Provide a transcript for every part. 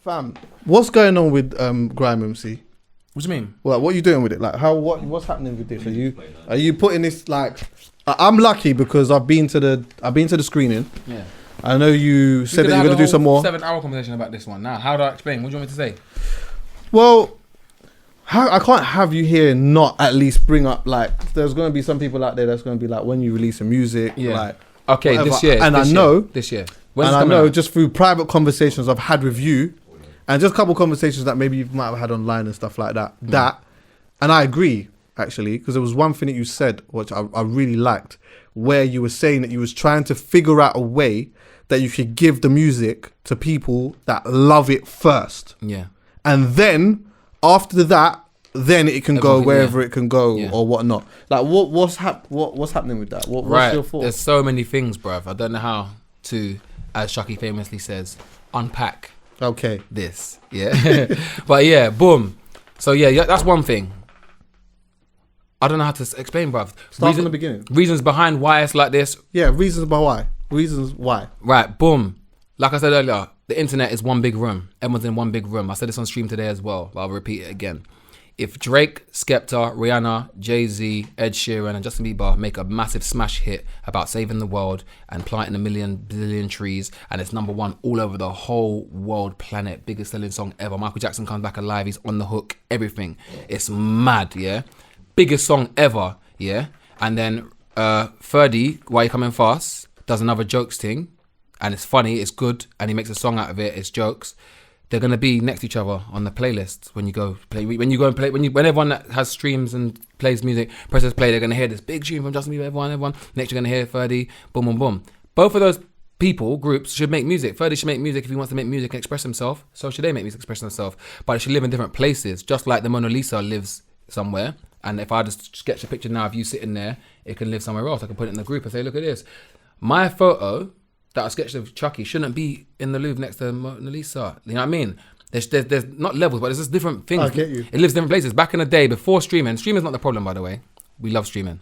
Fam, what's going on with Grime MC? What do you mean? Well, what are you doing with it? Like, what's happening with this? Are you putting this like? I'm lucky because I've been to the screening. Yeah. I know you said that you're gonna do some more 7-hour conversation about this one. Now, how do I explain? What do you want me to say? Well, I can't have you here and not at least bring up like there's gonna be some people out there that's gonna be like when you release a music, like okay, whatever. this year, and this I know year, this year, and I know just through private conversations I've had with you, and just a couple of conversations that maybe you might have had online and stuff like that. And I agree actually because there was one thing that you said which I really liked, where you were saying that you was trying to figure out a way that you could give the music to people that love it first. Yeah. And then after that, then it can go wherever it can go or whatnot. Like what's happening with that? What's your thought? There's so many things, bruv. I don't know how to, as Shucky famously says, unpack this. Yeah. But yeah, boom. So yeah, that's one thing. I don't know how to explain, bruv. Start from the beginning. Reasons behind why it's like this. Yeah, reasons why. Right, boom. Like I said earlier, the internet is one big room. Everyone's in one big room. I said this on stream today as well, but I'll repeat it again. If Drake, Skepta, Rihanna, Jay-Z, Ed Sheeran and Justin Bieber make a massive smash hit about saving the world and planting 1 billion trees, and it's number one all over the whole world planet, biggest selling song ever. Michael Jackson comes back alive, he's on the hook, everything. It's mad, yeah? Biggest song ever, yeah? And then Ferdy, Why You Coming Fast, does another jokes thing, and it's funny, it's good, and he makes a song out of it, it's jokes. They're gonna be next to each other on the playlist when you go play. When everyone that has streams and plays music presses play, they're gonna hear this big tune from Justin Bieber. Everyone. Next, you're gonna hear Ferdy. Boom, boom, boom. Both of those groups should make music. Ferdy should make music if he wants to make music and express himself. So should they make music, express themselves. But it should live in different places, just like the Mona Lisa lives somewhere. And if I just sketch a picture now of you sitting there, it can live somewhere else. I can put it in the group and say, look at this. My photo that I sketched of Chucky shouldn't be in the Louvre next to Mona Lisa. You know what I mean? There's not levels, but there's just different things. I get you. It lives different places. Back in the day, before streaming's not the problem, by the way. We love streaming.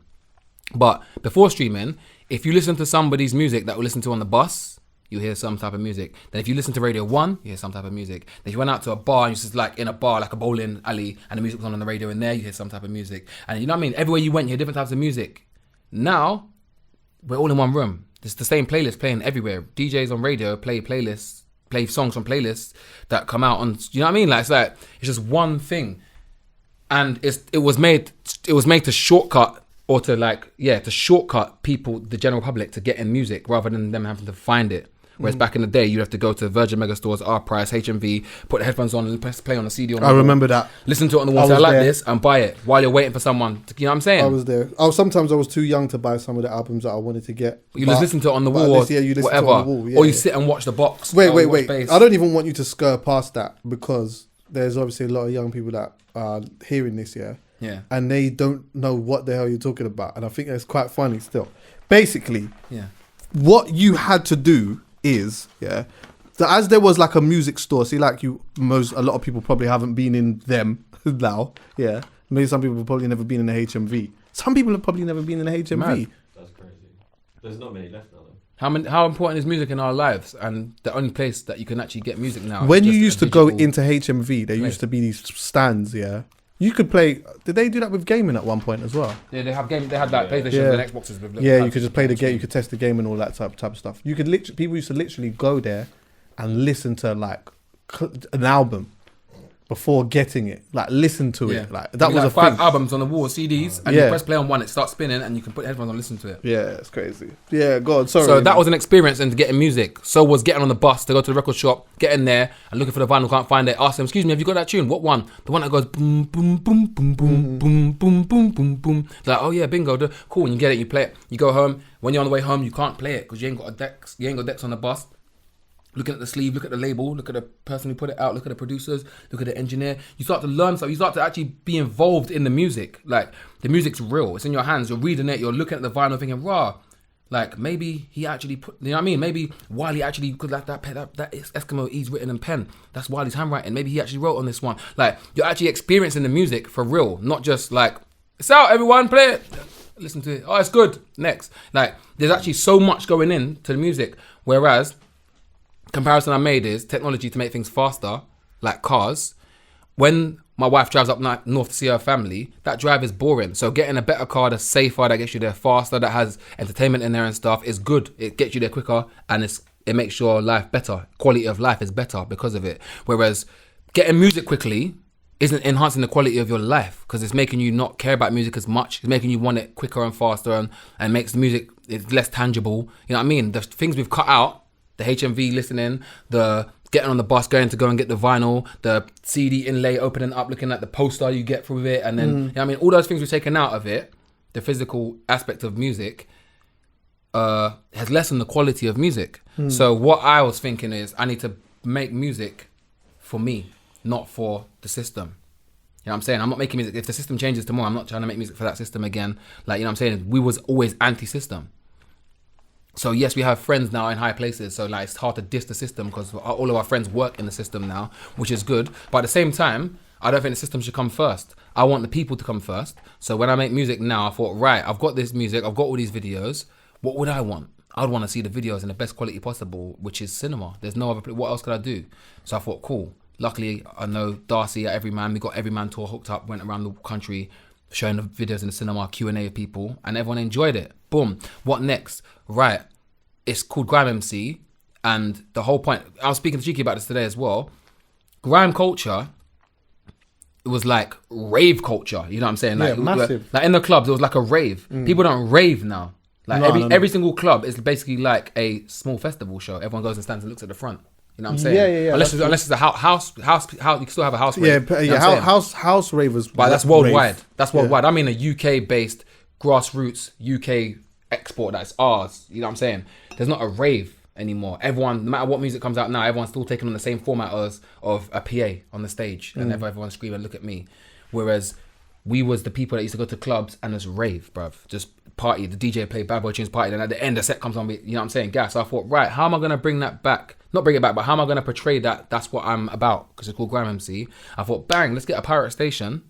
But before streaming, if you listen to somebody's music that we listen to on the bus, you hear some type of music. Then if you listen to Radio 1, you hear some type of music. Then if you went out to a bar and you're just like in a bar, like a bowling alley, and the music was on the radio in there, you hear some type of music. And you know what I mean? Everywhere you went, you hear different types of music. Now, we're all in one room. It's the same playlist playing everywhere. DJs on radio play songs from playlists that come out on, you know what I mean? Like it's just one thing. And it was made to shortcut or to shortcut people, the general public, to get in music rather than them having to find it. Whereas back in the day, you'd have to go to Virgin Megastores, R Price, HMV, put the headphones on and press play on the CD on the wall. I remember that. Listen to it on the wall, say, I like this, and buy it while you're waiting for someone to, you know what I'm saying? I was there. Sometimes I was too young to buy some of the albums that I wanted to get. You just listen to it on the wall, you listen whatever. To it on the wall, or you sit and watch the box. Wait. I don't even want you to skirt past that because there's obviously a lot of young people that are hearing this, yeah? And they don't know what the hell you're talking about. And I think that's quite funny still. Basically, what you had to do is, so as there was like a music store, see, like a lot of people probably haven't been in them now, maybe some people have probably never been in the HMV. Some people have probably never been in the HMV. Mad. That's crazy. There's not many left now though. How important is music in our lives? And the only place that you can actually get music now. When you used to go into HMV, there used to be these stands, you could play. Did they do that with gaming at one point as well? Yeah, they have game. They had like PlayStation and Xboxes with. You could just play the game. You could test the game and all that type of stuff. You could people used to literally go there and listen to like an album before getting it. Like listen to it. Like that was like 5 albums on the wall, CDs, and you press play on one, it starts spinning, and you can put headphones on and listen to it. Yeah, it's crazy. Yeah, God, sorry. So that was an experience into getting music. So was getting on the bus to go to the record shop, getting there and looking for the vinyl, can't find it. Ask them, excuse me, have you got that tune? What one? The one that goes boom, boom, boom, boom, boom, boom, boom, boom, boom, boom. Like, oh yeah, bingo, cool. And you get it, you play it. You go home. When you're on the way home, you can't play it because you ain't got decks. You ain't got decks on the bus. Looking at the sleeve, look at the label, look at the person who put it out, look at the producers, look at the engineer. You start to learn stuff. You start to actually be involved in the music. Like, the music's real. It's in your hands. You're reading it. You're looking at the vinyl thinking, rah. Like, maybe he actually put, you know what I mean? Maybe Wiley actually, because that Eskimo E's written in pen. That's Wiley's handwriting. Maybe he actually wrote on this one. Like, you're actually experiencing the music for real. Not just like, it's out, everyone, play it. Listen to it. Oh, it's good. Next. Like, there's actually so much going in to the music. Whereas comparison I made is technology to make things faster, like cars. When my wife drives up north to see her family, that drive is boring. So getting a better car that's safer, that gets you there faster, that has entertainment in there and stuff is good. It gets you there quicker and it makes your life better. Quality of life is better because of it. Whereas getting music quickly isn't enhancing the quality of your life because it's making you not care about music as much. It's making you want it quicker and faster and makes the music less tangible. You know what I mean? The things we've cut out, the HMV listening, the getting on the bus, going to go and get the vinyl, the CD inlay, opening up, looking at the poster you get through it. And then, you know what I mean? All those things we've taken out of it, the physical aspect of music, has lessened the quality of music. So what I was thinking is I need to make music for me, not for the system. You know what I'm saying? I'm not making music. If the system changes tomorrow, I'm not trying to make music for that system again. Like, you know what I'm saying? We was always anti-system. So yes, we have friends now in high places. So like, it's hard to diss the system because all of our friends work in the system now, which is good. But at the same time, I don't think the system should come first. I want the people to come first. So when I make music now, I thought, right, I've got this music, I've got all these videos. What would I want? I'd want to see the videos in the best quality possible, which is cinema. There's no other, what else could I do? So I thought, cool. Luckily, I know Darcy at Everyman. We got Everyman tour hooked up, went around the country showing the videos in the cinema, Q&A with people, and everyone enjoyed it. Boom. What next? Right. It's called Grime MC, and the whole point, I was speaking to Cheeky about this today as well. Grime culture, it was like rave culture, you know what I'm saying? Like, massive. Like in the clubs, it was like a rave. People don't rave now. Like every single club is basically like a small festival show. Everyone goes and stands and looks at the front. You know what I'm saying? Yeah. Unless it's a house, you can still have a house rave. Yeah, you know house ravers. But that's worldwide. That's worldwide. I mean a UK-based grassroots UK export that's ours. You know what I'm saying? There's not a rave anymore. Everyone, no matter what music comes out now, everyone's still taking on the same format of a PA on the stage, and everyone's screaming, "Look at me!" Whereas we was the people that used to go to clubs and just rave, bruv. Just party. The DJ play bad boy tunes, party, and at the end the set comes on with, you know what I'm saying, gas. So I thought, right, how am I gonna bring that back? Not bring it back, but how am I gonna portray that? That's what I'm about because it's called Grime MC. I thought, bang, let's get a pirate station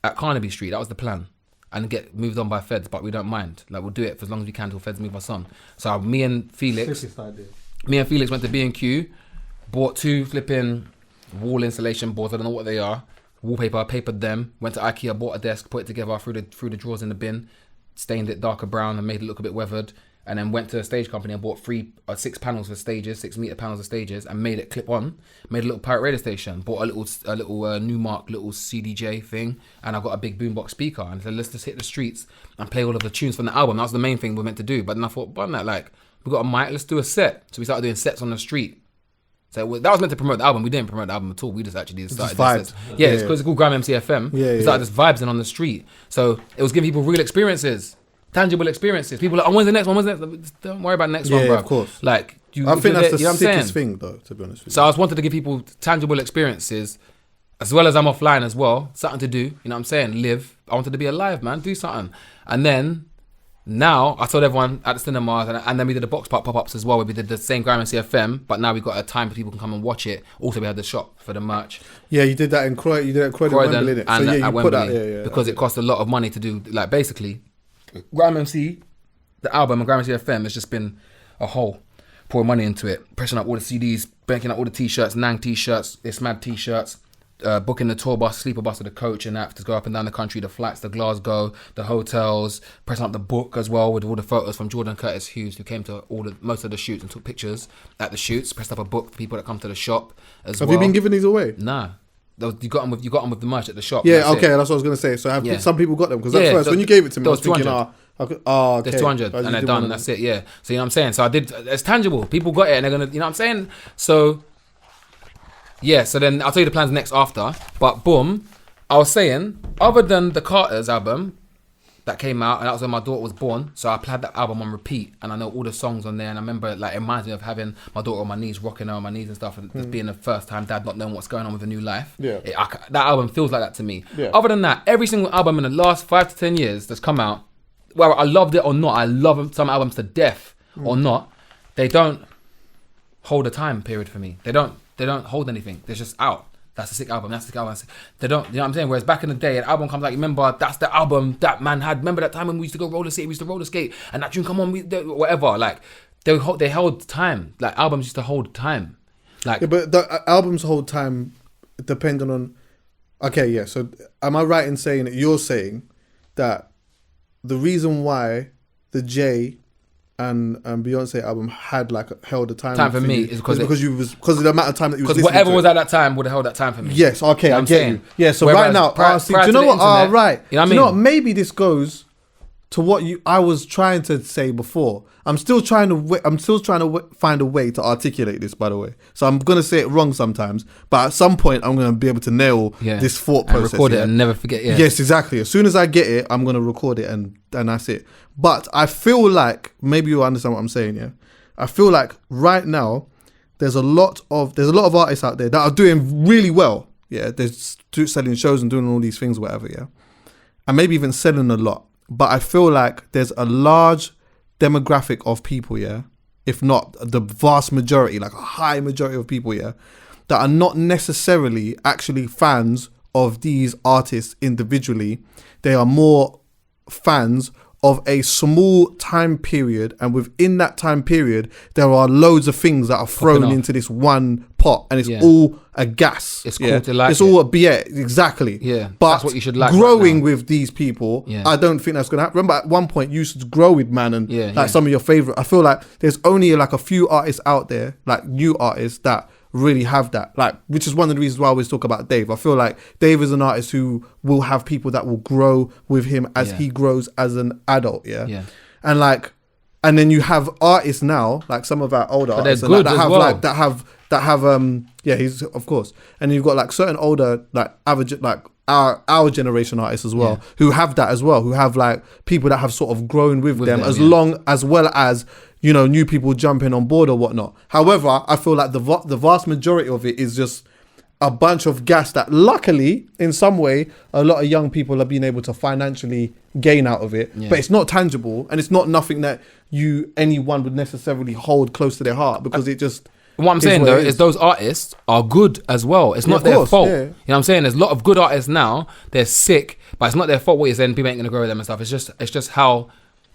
at Carnaby Street. That was the plan. And get moved on by feds, but we don't mind. Like, we'll do it for as long as we can till feds move us on. So me and Felix went to B&Q, bought 2 flipping wall insulation boards. I don't know what they are. Wallpaper, papered them. Went to IKEA, bought a desk, put it together, threw the drawers in the bin, stained it darker brown and made it look a bit weathered. And then went to a stage company and bought 6 panels for stages, 6-meter panels of stages, and made it clip on. Made a little pirate radio station. Bought a little Newmark little CDJ thing, and I got a big boombox speaker. And said, let's just hit the streets and play all of the tunes from the album. That was the main thing we were meant to do. But then I thought, bun that, like, we got a mic, let's do a set. So we started doing sets on the street. So that was meant to promote the album. We didn't promote the album at all. We just actually started doing sets. Yeah, it's because it's called Grime MC FM. We started just vibes in on the street. So it was giving people real experiences. Tangible experiences. People are like, oh, when's the next one? Don't worry about the next one, bro. Yeah, of course. Like, I think that's the sickest thing, though, to be honest with you. So I was wanted to give people tangible experiences, as well as I'm offline as well. Something to do, you know what I'm saying? Live. I wanted to be alive, man. Do something. And then, now, I told everyone at the cinemas, and then we did the box park pop-ups as well, where we did the same Grime MC FM, but now we got a time where people can come and watch it. Also, we had the shop for the merch. Yeah, you did that in Croydon. You did it at Croydon, Wembley, innit? And so at you Wembley, put that, because it cost a lot of money to do, like, basically, Grime MC, the album, and Grime MC FM has just been a whole. Pouring money into it, pressing up all the CDs, banking up all the t-shirts, Nang t-shirts, it's mad t-shirts, booking the tour bus, sleeper bus to the coach and that to go up and down the country, the flights to Glasgow, the hotels, pressing up the book as well with all the photos from Jordan Curtis Hughes, who came to most of the shoots and took pictures at the shoots, pressed up a book for people that come to the shop as well. Have you been giving these away? Nah. You got them with the merch at the shop. Yeah, okay, that's what I was going to say. So have some people got them? Because at first, when you gave it to me, I was thinking, okay. There's 200 and they're done. That's it, yeah. So, you know what I'm saying? So it's tangible. People got it and they're going to, you know what I'm saying? So, yeah, so then I'll tell you the plans next after. But boom, I was saying, other than the Carters album that came out, and that was when my daughter was born, so I played that album on repeat, and I know all the songs on there, and I remember, like, it reminds me of having my daughter on my knees, rocking her on my knees and stuff, and just being the first time dad not knowing what's going on with a new life. Yeah. That album feels like that to me. Yeah. Other than that, every single album in the last 5 to 10 years that's come out, whether I loved it or not, I love some albums to death or not, they don't hold a time period for me. They don't hold anything. They're just out. That's a sick album. That's a sick album. They don't, you know what I'm saying? Whereas back in the day, an album comes out, remember, that's the album that man had. Remember that time when we used to go roller skate, we used to roller skate, and that tune come on, whatever. Like, They held time. Like albums used to hold time. Like, yeah, but the albums hold time depending on. Okay, yeah. So am I right in saying that you're saying that the reason why the Jay and Beyonce album had like held a time for me is because of the amount of time that you was listening whatever to was at that time would have held that time for me. Yes, okay, you know I get you. Yeah, so whereas right now, do you know what? Right. You know what I mean? Do you know what? Maybe this goes to what I was trying to say before. I'm still trying to find a way to articulate this, by the way. So I'm gonna say it wrong sometimes, but at some point I'm gonna be able to nail this thought process. And record it and never forget. Yeah. Yes, exactly. As soon as I get it, I'm gonna record it and that's it. But I feel like maybe you understand what I'm saying. Yeah, I feel like right now there's a lot of artists out there that are doing really well. Yeah, they're selling shows and doing all these things, whatever. Yeah, and maybe even selling a lot. But I feel like there's a large demographic of people, yeah, if not the vast majority, like a high majority of people, yeah, that are not necessarily actually fans of these artists individually. They are more fans of a small time period, and within that time period there are loads of things that are thrown into this one pot, and it's all a gas. It's cool to like. It's all exactly. Yeah, but that's what you should like. Growing right with these people, I don't think that's gonna happen. Remember, at one point you used to grow with Man and some of your favorite. I feel like there's only like a few artists out there, like new artists that really have that, like, which is one of the reasons why I always talk about Dave. I feel like Dave is an artist who will have people that will grow with him as he grows as an adult, and then you have artists now, like some of our older artists that have he's of course, and you've got like certain older, like average, like our generation artists as well, who have that as well, who have like people that have sort of grown with them as well as, you know, new people jumping on board or whatnot. However, I feel like the vast majority of it is just a bunch of gas that luckily, in some way, a lot of young people are being able to financially gain out of it. But it's not tangible, and it's not nothing that anyone would necessarily hold close to their heart, because it just... What I'm saying though is those artists are good as well. It's not their fault. You know what I'm saying? There's a lot of good artists now. They're sick, but it's not their fault what you're saying. People ain't gonna grow with them and stuff. It's just how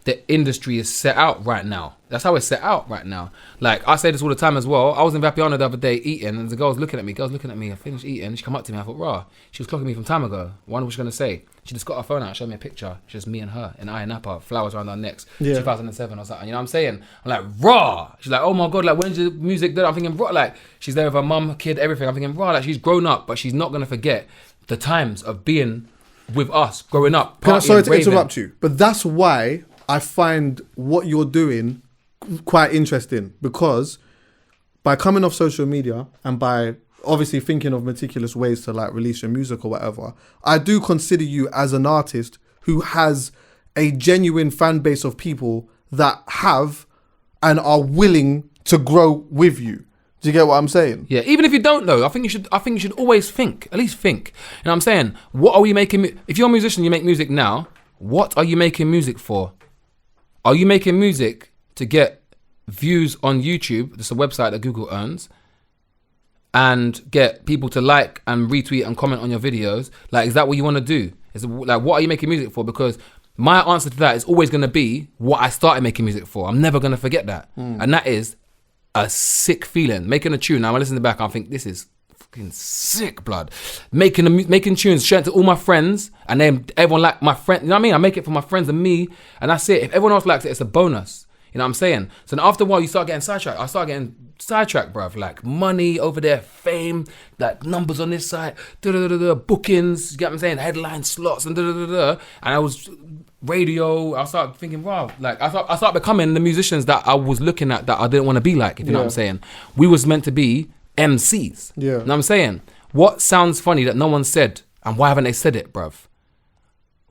the industry is set out right now. That's how it's set out right now. Like, I say this all the time as well. I was in Vapiano the other day eating, and the girl's looking at me. I finished eating. She come up to me. I thought, rah. She was clocking me from time ago. I wonder what she's going to say. She just got her phone out, showed me a picture. It's just me and her in Iron Napa, flowers around our necks. 2007 or something. You know what I'm saying? I'm like, rah. She's like, oh my God, like, when's your music done? I'm thinking, rah. Like, she's there with her mum, kid, everything. I'm thinking, rah. Like, she's grown up, but she's not going to forget the times of being with us, growing up. Sorry to interrupt you, but that's why I find what you're doing quite interesting, because by coming off social media and by obviously thinking of meticulous ways to like release your music or whatever, I do consider you as an artist who has a genuine fan base of people that have and are willing to grow with you. Do you get what I'm saying? Yeah, even if you don't know, I think you should always think, at least think. You know what I'm saying? What are we making? If you're a musician, you make music now, what are you making music for? Are you making music to get views on YouTube? That's a website that Google earns. And get people to like and retweet and comment on your videos. Like, is that what you want to do? Is it, like, what are you making music for? Because my answer to that is always going to be what I started making music for. I'm never going to forget that. And that is a sick feeling. Making a tune. Now, I listen to the back, I think this is fucking sick, blood. Making tunes, sharing to all my friends, and then everyone like my friend. You know what I mean? I make it for my friends and me, and that's it. If everyone else likes it, it's a bonus. You know what I'm saying? So then after a while, you start getting sidetracked. I start getting sidetracked, bruv. Like money over there, fame, like numbers on this side, bookings. You get what I'm saying? Headline slots and And I was radio. I started thinking, wow. Like I start becoming the musicians that I was looking at that I didn't want to be like. If you know what I'm saying? We was meant to be MCs. Yeah. You know what I'm saying? What sounds funny that no one said, and why haven't they said it, bruv?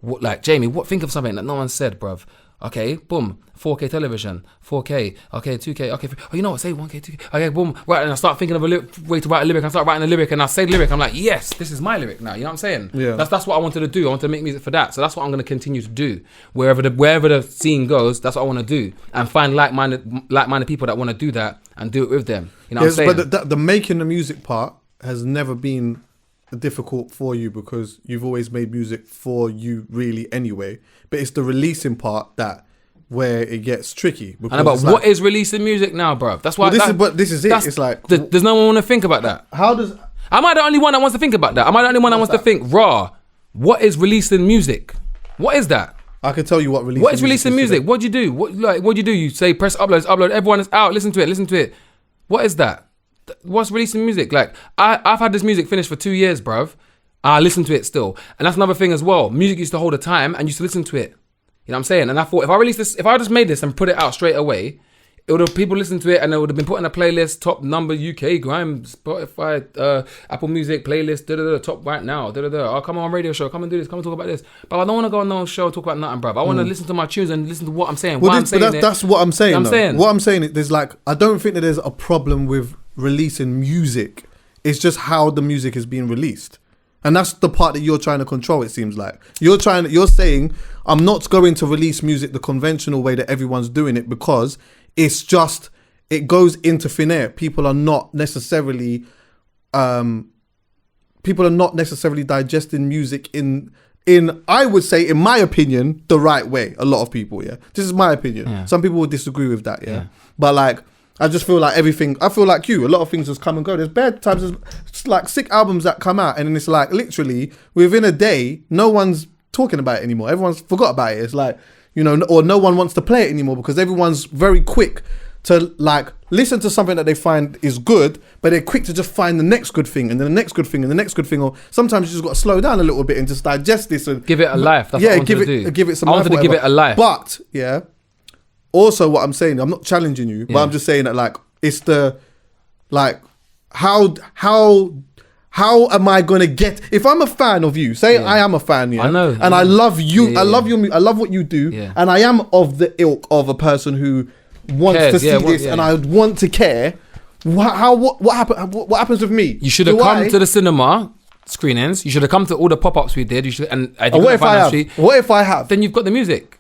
What, like, Jamie, think of something that no one said, bruv. Okay, boom, 4K television, 4K, okay, 2K, okay, oh, you know what, say 1K, 2K, okay, boom, right, and I start thinking of a way to write a lyric, I start writing a lyric, and I say the lyric, I'm like, yes, this is my lyric now, you know what I'm saying? Yeah. That's what I wanted to do, I wanted to make music for that, so that's what I'm going to continue to do. Wherever the scene goes, that's what I want to do, and find like-minded people that want to do that, and do it with them, you know what I'm saying? But the making the music part has never been difficult for you, because you've always made music for you really anyway, but it's the releasing part that where it gets tricky. And about what is releasing music now, bruv? That's why. This is it. It's like does no one want to think about that? Am I the only one that wants to think about that? Am I the only one that wants to think raw? What is releasing music? What is that? I can tell you what releasing. What is releasing music? What do you do? What do you do? You say press upload. Everyone is out. Listen to it. What is that? What's releasing music? Like I've had this music finished for 2 years, bruv. I listen to it still, and that's another thing as well. Music used to hold a time, and used to listen to it. You know what I'm saying? And I thought if I just made this and put it out straight away, it would have people listen to it, and it would have been put in a playlist, top number UK, grime, Spotify, Apple Music playlist, top right now, Oh, come on radio show, come and do this, come and talk about this. But I don't want to go on no show and talk about nothing, bruv. I want to listen to my tunes and listen to what I'm saying. That's what I'm saying. What I'm saying is, there's like, I don't think that there's a problem with releasing music. It's just how the music is being released. And that's the part that you're trying to control, it seems like. You're saying, I'm not going to release music the conventional way that everyone's doing it, because it goes into thin air. People are not necessarily digesting music in I would say, in my opinion, the right way. A lot of people, yeah. This is my opinion. Yeah. Some people would disagree with that, yeah. But like, I just feel like I feel like a lot of things just come and go. There's bad times, there's like sick albums that come out, and then it's like literally within a day, no one's talking about it anymore. Everyone's forgot about it. It's like, or no one wants to play it anymore, because everyone's very quick to like listen to something that they find is good, but they're quick to just find the next good thing and then the next good thing and the next good thing. Or sometimes you just got to slow down a little bit and just digest this and give it a life. That's what I wanted to do. Give it some life. I wanted to give it a life. But yeah. Also, what I'm saying, I'm not challenging you, but I'm just saying that like it's the like how am I gonna get, if I'm a fan of you? Say I am a fan, I know, and I love you. I love your, I love what you do, and I am of the ilk of a person who wants to see this, and I want to care. What happens with me? You should have come to the cinema screenings. You should have come to all the pop-ups we did. You should, and what if I have? What if I have? Then you've got the music.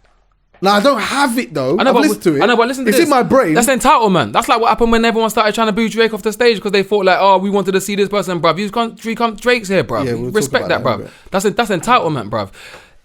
No, I don't have it though. I've listened to it. I know, but listen to this. It's in my brain. That's entitlement. That's like what happened when everyone started trying to boo Drake off the stage because they thought like, oh, we wanted to see this person, bruv. Drake's here, bruv. Yeah, we'll respect that, bruv. That's entitlement, bruv.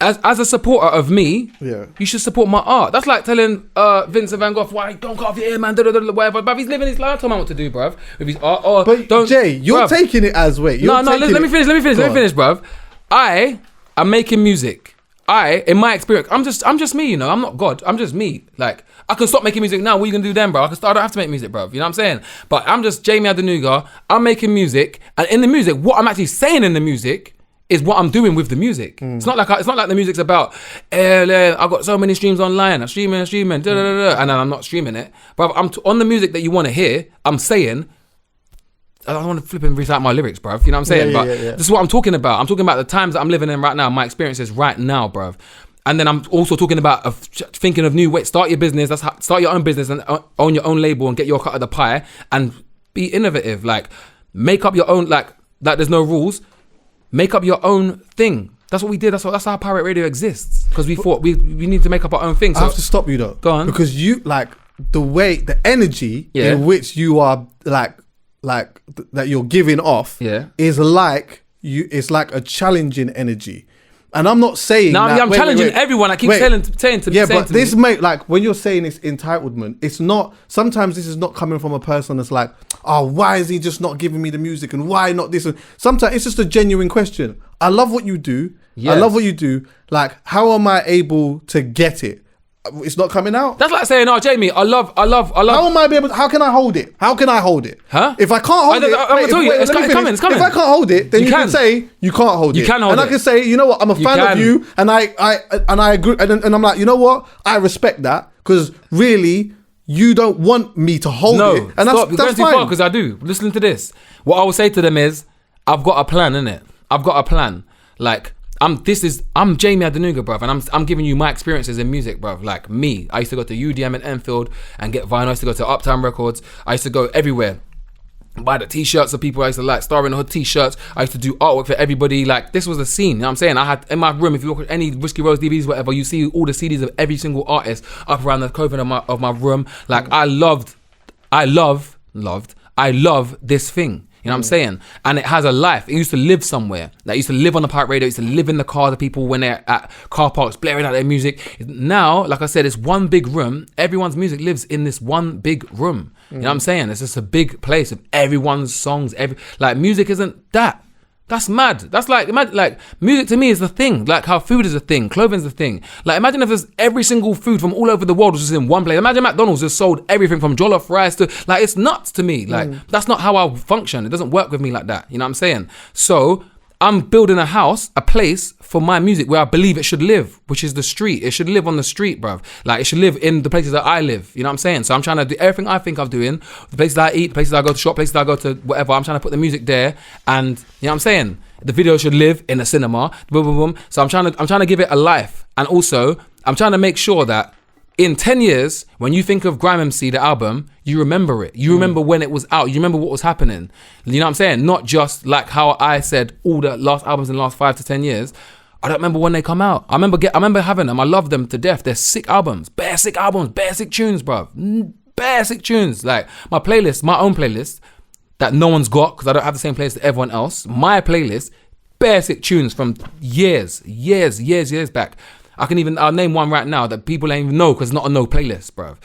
As a supporter of me, you should support my art. That's like telling Vincent Van Gogh, why don't cut off your ear, man, whatever. Bruv, he's living his life. Tell me what to do, bruv. With his art, or but don't. Jay, you're taking it as wait. No, let me finish, bruv. I am making music. In my experience, I'm just me, I'm not God. I'm just me. Like, I can stop making music now. What are you gonna do then, bro? I don't have to make music, bro. You know what I'm saying? But I'm just JME Adenuga. I'm making music, and in the music, what I'm actually saying in the music is what I'm doing with the music. It's not like the music's about. I got so many streams online. I'm streaming, and then I'm not streaming it. But I'm on the music that you want to hear. I'm saying. I don't want to flip and recite my lyrics, bruv. You know what I'm saying? This is what I'm talking about. I'm talking about the times that I'm living in right now, my experiences right now, bruv. And then I'm also talking about thinking of new ways. Start your business. Start your own business and own your own label and get your cut of the pie and be innovative. Like, make up your own, like there's no rules. Make up your own thing. That's what we did. That's how Pirate Radio exists. Because we thought we need to make up our own thing. So, I have to stop you though. Go on. Because you, like, the energy in which you are, like that you're giving off is like it's like a challenging energy. And I'm not saying I'm challenging everyone. I keep saying to but this mate, like when you're saying it's entitlement, it's not. Sometimes this is not coming from a person that's like, oh, why is he just not giving me the music and why not this? And sometimes it's just a genuine question. I love what you do. Yes. I love what you do. Like, how am I able to get it? It's not coming out. That's like saying, oh, Jamie, I love. How can I hold it? Huh? If I can't hold it, I'm gonna tell you, it's coming. If I can't hold it, then you can say you can't hold it. You can hold it. And I can say, you know what, I'm a fan of you, and I agree, and I'm like, you know what, I respect that, because really, you don't want me to hold it. And stop. You're going too fine. far, because I do. Listen to this. What I will say to them is, I've got a plan, innit? I've got a plan. Like, I'm JME Adenuga, bruv, and I'm giving you my experiences in music, bruv. Like me, I used to go to UDM in Enfield and get vinyl. I used to go to Uptown Records. I used to go everywhere, buy the t-shirts of people. I used to like Star in the Hood t-shirts. I used to do artwork for everybody. Like, this was the scene. You know what I'm saying? I had in my room, if you look at any Whiskey Rose DVDs, whatever, you see all the CDs of every single artist up around the coving of my room. Like, I love this thing. You know what I'm saying? And it has a life. It used to live somewhere. Like, it used to live on the pirate radio. It used to live in the car. The people when they're at car parks blaring out their music. Now, like I said, it's one big room. Everyone's music lives in this one big room. You know what I'm saying? It's just a big place of everyone's songs. Like, music isn't that. That's mad. That's like, imagine, like, music to me is the thing. Like how food is a thing, clothing's a thing. Like, imagine if there's every single food from all over the world was just in one place. Imagine McDonald's just sold everything from jollof rice to, like, it's nuts to me. Like, that's not how I function. It doesn't work with me like that. You know what I'm saying? So I'm building a house, a place for my music where I believe it should live, which is the street. It should live on the street, bruv. Like, it should live in the places that I live. You know what I'm saying? So I'm trying to do everything I think I'm doing, the places I eat, places I go to shop, places I go to whatever. I'm trying to put the music there, and you know what I'm saying? The video should live in a cinema. Boom, boom, boom. So I'm trying to give it a life, and also I'm trying to make sure that in 10 years, when you think of Grime MC, the album, you remember it. You remember when it was out. You remember what was happening. You know what I'm saying? Not just like how I said all the last albums in the last 5 to 10 years. I don't remember when they come out. I remember having them. I love them to death. They're sick albums. Bare sick tunes, bruv. Bare sick tunes. Like, my playlist, my own playlist, that no one's got because I don't have the same playlist as everyone else. My playlist, bare sick tunes from years back. I'll name one right now that people ain't even know because it's not on no playlist, bruv.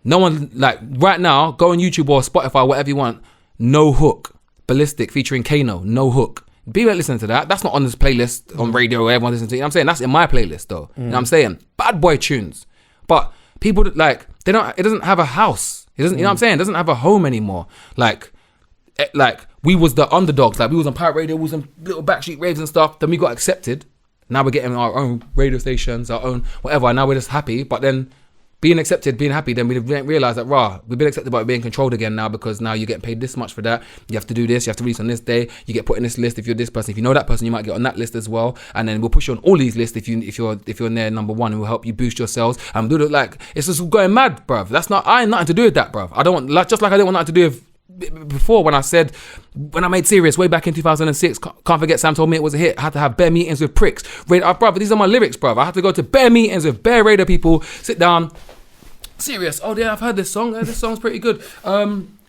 No one, like, right now, go on YouTube or Spotify, whatever you want. No Hook, Ballistic featuring Kano, No Hook. People ain't listening to that. That's not on this playlist on radio or everyone listens to it. You know what I'm saying? That's in my playlist though. You know what I'm saying? Bad boy tunes. But people, like, it doesn't have a house. It doesn't, you know what I'm saying? It doesn't have a home anymore. Like, we was the underdogs. Like, we was on pirate radio, we was on little backstreet raves and stuff. Then we got accepted. Now we're getting our own radio stations, our own whatever. And now we're just happy. But then being accepted, being happy, then we didn't realize that, we've been accepted but we're being controlled again now because now you're getting paid this much for that. You have to do this, you have to release on this day, you get put in this list if you're this person. If you know that person, you might get on that list as well. And then we'll push you on all these lists if you're in there number one, and we'll help you boost your sales. And do it like, it's just going mad, bruv. I ain't nothing to do with that, bruv. I don't want, like, just like I didn't want nothing to do with before when I made Serious way back in 2006, can't forget Sam told me it was a hit. I had to have bare meetings with pricks. Bruv, these are my lyrics, bruv. I had to go to bare meetings with bare radar people, sit down. Serious. Oh yeah, I've heard this song. This song's pretty good.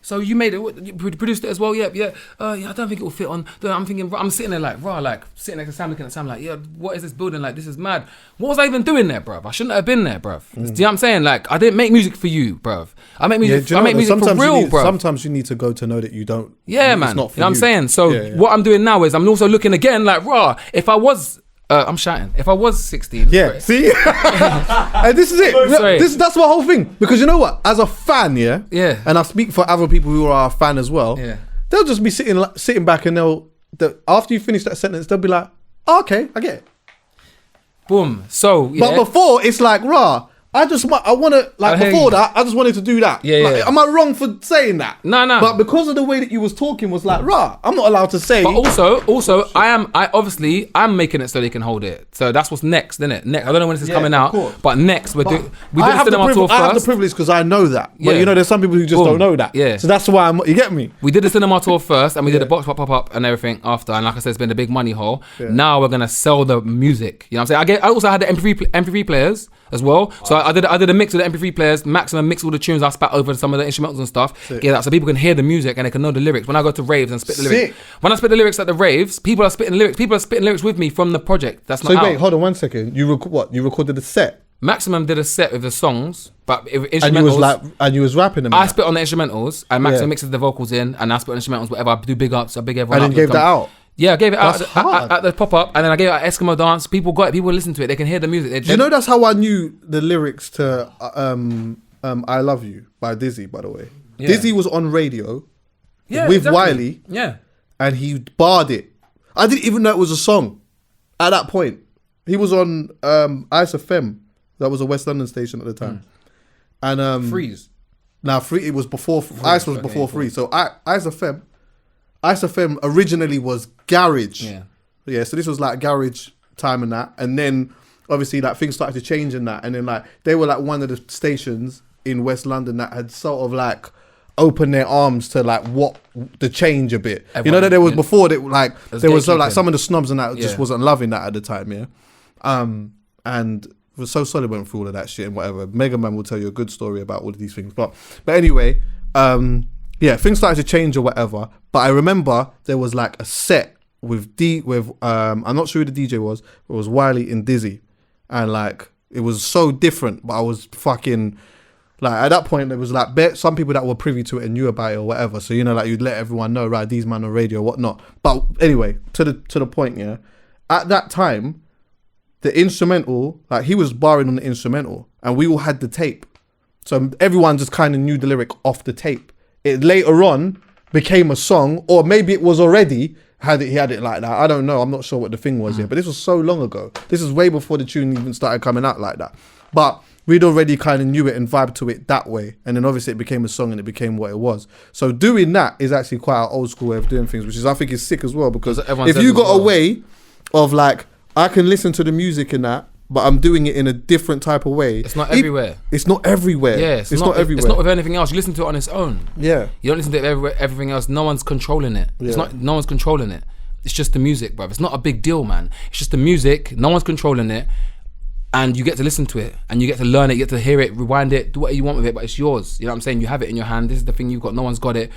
So you made it, you produced it as well. Yeah. I don't think it will fit on. I'm sitting there like, sitting next to Sam, looking at Sam like, yeah, what is this building like? This is mad. What was I even doing there, bruv? I shouldn't have been there, bruv. Do you know what I'm saying? Like, I didn't make music for you, bruv. I make music. I make music for real, bruv. Sometimes you need to go to know that you don't. Yeah, man. It's not for you know what I'm saying? So what I'm doing now is I'm also looking again like, if I was. I'm shouting. If I was 16, yeah. See, and this is it. That's my whole thing. Because you know what? As a fan, yeah, and I speak for other people who are a fan as well. Yeah, they'll just be sitting back, and after you finish that sentence, they'll be like, oh, "Okay, I get it." Boom. So, but before it's like, I just wanted to do that. Yeah. Am I wrong for saying that? No. But because of the way that you was talking was like, I'm not allowed to say. But also, I'm making it so they can hold it. So that's what's next, isn't it? Next, I don't know when this is coming out, but next we did the cinema tour first. I have the privilege because I know that. But you know, there's some people who just don't know that. Yeah. So that's why you get me. We did the cinema tour first, and we did the box pop up and everything after. And like I said, it's been a big money hole. Yeah. Now we're gonna sell the music. You know what I'm saying? I also had the MP3 players as well. So I did a mix of the MP3 players, Maximum mix all the tunes, I spat over some of the instrumentals and stuff. Get that so people can hear the music and they can know the lyrics. When I go to raves and spit the lyrics. When I spit the lyrics at the raves, people are spitting lyrics with me from the project. That's not out. So wait, hold on 1 second. You recorded a set? Maximum did a set with the songs, but instrumentals. And you was rapping them. I spit on the instrumentals and Maximum mixes the vocals in, and I spit on instrumentals, whatever. I do big ups, I big everyone up. And then you gave that out? Yeah, I gave it out at the pop-up, and then I gave it out Eskimo Dance. People got it. People listen to it. They can hear the music. Do you know that's how I knew the lyrics to I Love You by Dizzy, by the way. Yeah. Dizzy was on radio with Wiley. Yeah. And he barred it. I didn't even know it was a song at that point. He was on Ice FM. That was a West London station at the time. And Freeze. Now, it was before... Ice was before Freeze. So Ice FM originally was garage. Yeah, so this was like garage time and that. And then obviously like things started to change in that. And then like they were like one of the stations in West London that had sort of like opened their arms to like what the change a bit. Everyone, you know that there was before that like there was so like some of the snobs and that just wasn't loving that at the time, yeah. And it was so solid went through all of that shit and whatever. Mega Man will tell you a good story about all of these things. But anyway, yeah, things started to change or whatever. But I remember there was like a set with I'm not sure who the DJ was. It was Wiley and Dizzy, and like it was so different. But I was fucking like at that point there was like some people that were privy to it and knew about it or whatever. So like you'd let everyone know, right? These man on radio, whatnot. But anyway, to the point, yeah. At that time, the instrumental, like he was barring on the instrumental, and we all had the tape. So everyone just kind of knew the lyric off the tape. It later on became a song, or maybe it was already he had it like that. I don't know. I'm not sure what the thing was here, but this was so long ago. This is way before the tune even started coming out like that. But we'd already kind of knew it and vibed to it that way. And then obviously it became a song and it became what it was. So doing that is actually quite an old school way of doing things, which is I think is sick as well, because if you got a way of like, I can listen to the music in that, but I'm doing it in a different type of way. It's not everywhere. It's not everywhere. Yeah, it's not everywhere. It's not with anything else. You listen to it on its own. Yeah. You don't listen to everything else. No one's controlling it. Yeah. No one's controlling it. It's just the music, bruv. It's not a big deal, man. It's just the music. No one's controlling it. And you get to listen to it. And you get to learn it. You get to hear it, rewind it, do what you want with it. But it's yours. You know what I'm saying? You have it in your hand. This is the thing you've got. No one's got it.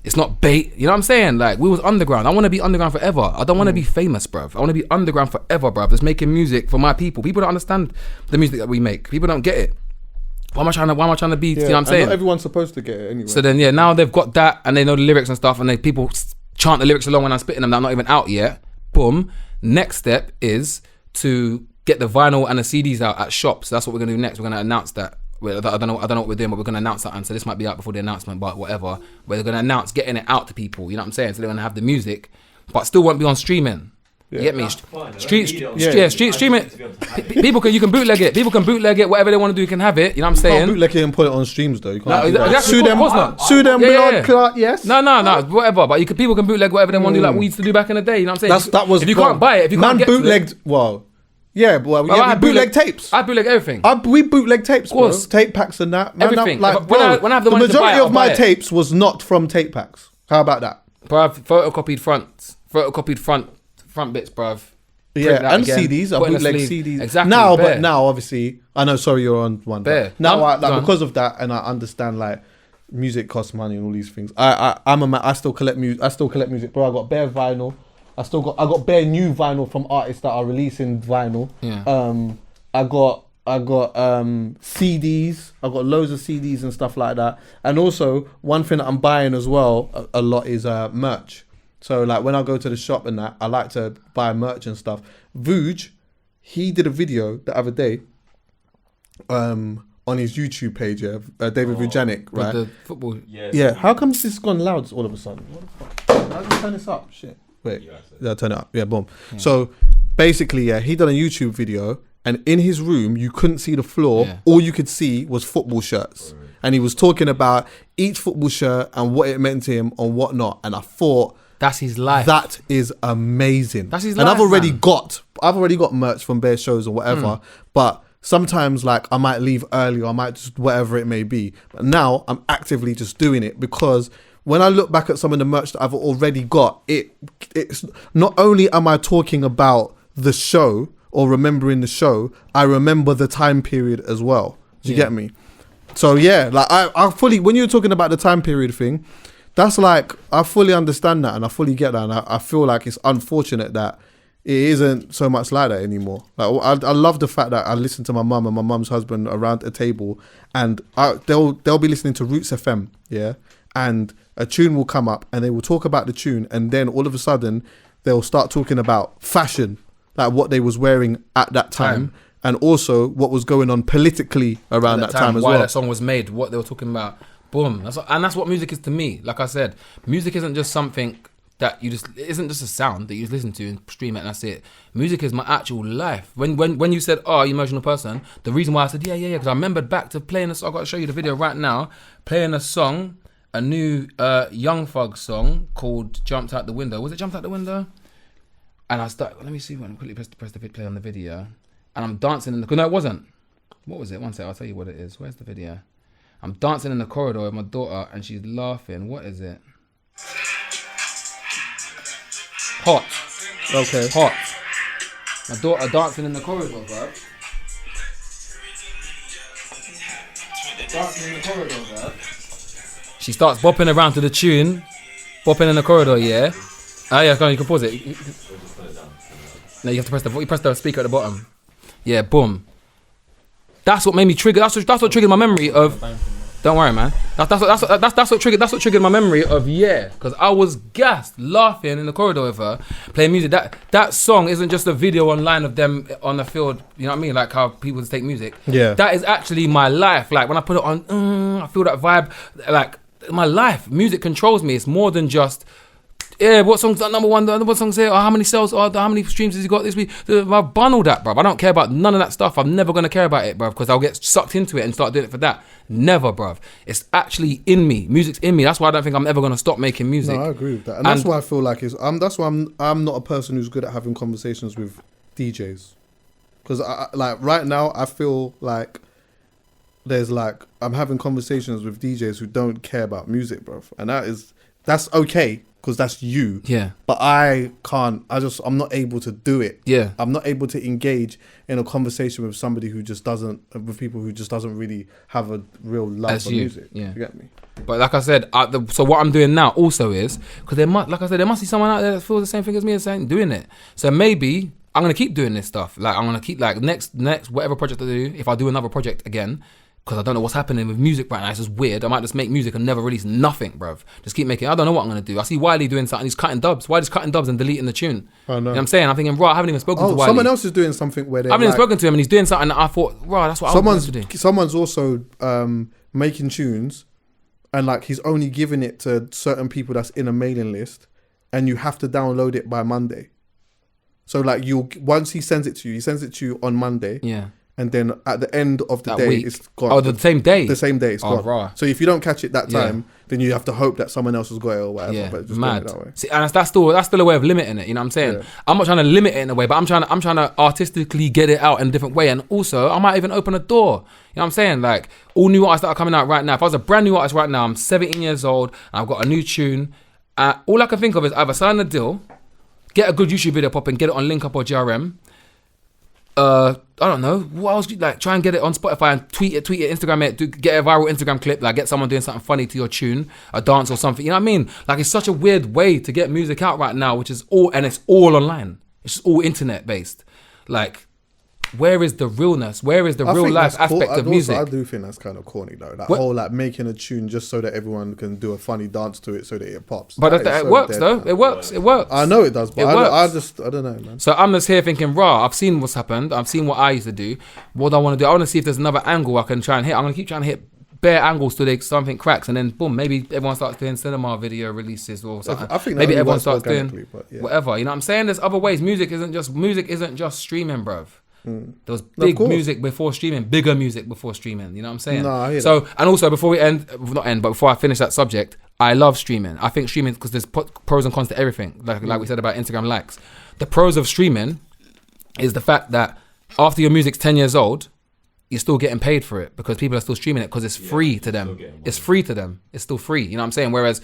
It's not bait. You know what I'm saying? Like, we was underground. I want to be underground forever. I don't want to be famous, bruv. I want to be underground forever, bruv. Just making music for my people. People don't understand the music that we make. People don't get it. Why am I trying to be, you know what I'm saying? Not everyone's supposed to get it anyway. So then, yeah, now they've got that and they know the lyrics and stuff, and people chant the lyrics along when I'm spitting them that are not even out yet. Boom. Next step is to get the vinyl and the CDs out at shops. That's what we're going to do next. We're going to announce that. I don't know what we're doing, but we're going to announce that. And so this might be out before the announcement, but whatever. We're going to announce getting it out to people. You know what I'm saying? So they're going to have the music, but still won't be on streaming. Yeah. You get me? Streaming. People you can bootleg it. People can bootleg it. Whatever they want to do, you can have it. You know what I'm saying? You can't bootleg it and put it on streams though. You can't sue them. Yes. No. Whatever. But people can bootleg whatever they want to do, like we used to do back in the day. You know what I'm saying? If you can't buy it, if you can't get bootlegged. Well. Yeah, we bootleg tapes. I bootleg everything. We bootleg tapes, of course. Bro. Tape packs and that. Everything. When I have the money to buy it, majority of my tapes was not from tape packs. How about that? Bruv, photocopied front bits, bruv. Yeah, and again. CDs. I bootleg CDs. Exactly. But now, obviously, I know. Sorry, you're on one. Now, because of that, and I understand like music costs money and all these things. I still collect music. Bro, I got bare vinyl. I got bare new vinyl from artists that are releasing vinyl. Yeah. I got CDs. I got loads of CDs and stuff like that. And also one thing that I'm buying as well a lot is merch. So like when I go to the shop and that, I like to buy merch and stuff. Vuj, he did a video the other day on his YouTube page, David Vujanic, right? With the football. Yeah. How come this has gone loud all of a sudden? What the fuck? How do you turn this up? Shit. Wait, turn it up. Yeah, boom. Yeah. So basically, he done a YouTube video, and in his room, you couldn't see the floor. Yeah. All you could see was football shirts. Right. And he was talking about each football shirt and what it meant to him and whatnot. And I thought, that's his life. That is amazing. That's his life. And I've already got merch from bare shows or whatever. But sometimes, like, I might leave early or I might just whatever it may be. But now I'm actively just doing it because when I look back at some of the merch that I've already got, it's not only am I talking about the show or remembering the show, I remember the time period as well. Do you get me? So yeah, like I fully, when you're talking about the time period thing, that's like, I fully understand that and I fully get that. And I feel like it's unfortunate that it isn't so much like that anymore. Like I love the fact that I listen to my mum and my mum's husband around a table and they'll be listening to Roots FM, yeah? And a tune will come up and they will talk about the tune and then all of a sudden they'll start talking about fashion, like what they was wearing at that time and also what was going on politically around that time as well. Why that song was made, what they were talking about. Boom. That's what music is to me. Like I said, music isn't just something that it isn't just a sound that you just listen to and stream it and that's it. Music is my actual life. When you said, oh, you emotional person, the reason why I said, yeah, because I remembered back to playing a song. I've got to show you the video right now, playing a song, a new Young Thug song called Jumped Out the Window. Was it Jumped Out the Window? And I let me see when I quickly press the play on the video. And I'm dancing no, it wasn't. What was it? One sec, I'll tell you what it is. Where's the video? I'm dancing in the corridor with my daughter and she's laughing. What is it? Hot. Okay. Hot. My daughter dancing in the corridor, bro. Dancing in the corridor, bro. She starts bopping around to the tune Bopping in the corridor, yeah. Oh yeah, you can pause it. No, you have to press the speaker at the bottom. Yeah, boom. That's what made me trigger. That's what triggered my memory of. Don't worry, man. That's what triggered my memory of because I was gassed, laughing in the corridor with her, playing music. That song isn't just a video online of them on the field. You know what I mean? Like how people take music. Yeah. That is actually my life. Like when I put it on, I feel that vibe. Like my life, music controls me. It's more than just. Yeah, what song's that number one? What song's here? How many sales? How many streams has he got this week? I've done all that, bruv. I don't care about none of that stuff. I'm never going to care about it, bruv, because I'll get sucked into it and start doing it for that. Never, bruv. It's actually in me. Music's in me. That's why I don't think I'm ever going to stop making music. No, I agree with that. And that's why I feel like that's why I'm not a person who's good at having conversations with DJs. Because like right now, I feel like I'm having conversations with DJs who don't care about music, bruv. And that's okay. Because that's you. Yeah. But I can't. I'm not able to do it. Yeah. I'm not able to engage in a conversation with somebody who just doesn't, with people who just doesn't really have a real love for music. Yeah. You get me? But like I said, so what I'm doing now also is, because there must be someone out there that feels the same thing as me and doing it. So maybe I'm going to keep doing this stuff. Like I'm going to keep next, whatever project I do, if I do another project again, because I don't know what's happening with music right now. It's just weird. I might just make music and never release nothing, bruv. Just keep making. I don't know what I'm going to do. I see Wiley doing something. He's cutting dubs. Wiley's cutting dubs and deleting the tune. I know. You know what I'm saying? I'm thinking, I haven't even spoken to Wiley. Someone else is doing something where I haven't even spoken to him and he's doing something that I thought, that's what I was to do. Someone's also making tunes and like he's only giving it to certain people that's in a mailing list and you have to download it by Monday. So like once he sends it to you on Monday. Yeah. And then at the end of the day, week. it's gone. Oh, the same day? The same day, it's gone. Right. So if you don't catch it that time, then you have to hope that someone else has got it or whatever. Yeah, but just mad. It that way. See, and that's still a way of limiting it, you know what I'm saying? Yeah. I'm not trying to limit it in a way, but I'm trying to artistically get it out in a different way. And also, I might even open a door. You know what I'm saying? Like, all new artists that are coming out right now. If I was a brand new artist right now, I'm 17 years old, and I've got a new tune. All I can think of is either sign a deal, get a good YouTube video popping, get it on Link Up or GRM, I don't know. What else? Like, try and get it on Spotify and tweet it, Instagram it, get a viral Instagram clip, like get someone doing something funny to your tune, a dance or something. You know what I mean? Like, it's such a weird way to get music out right now, it's all online. It's just all internet based. Like, where is the realness? Where is the real life aspect of music? I do think that's kind of corny though. That whole like making a tune just so that everyone can do a funny dance to it so that it pops. But it works though. It works. I know it does, but I don't know, man. So I'm just here thinking, I've seen what's happened. I've seen what I used to do. What do I want to do? I want to see if there's another angle I can try and hit. I'm going to keep trying to hit bare angles till something cracks, and then boom, maybe everyone starts doing cinema video releases or something. I think maybe everyone starts doing whatever. You know what I'm saying? There's other ways. Music isn't just streaming, bruv. There was big music before streaming, bigger music before streaming. You know what I'm saying? No, I hear so, that. And also before before I finish that subject, I love streaming. I think streaming, because there's pros and cons to everything. Like we said about Instagram likes. The pros of streaming is the fact that after your music's 10 years old, you're still getting paid for it because people are still streaming it because it's free to them. It's free to them. It's still free. You know what I'm saying? Whereas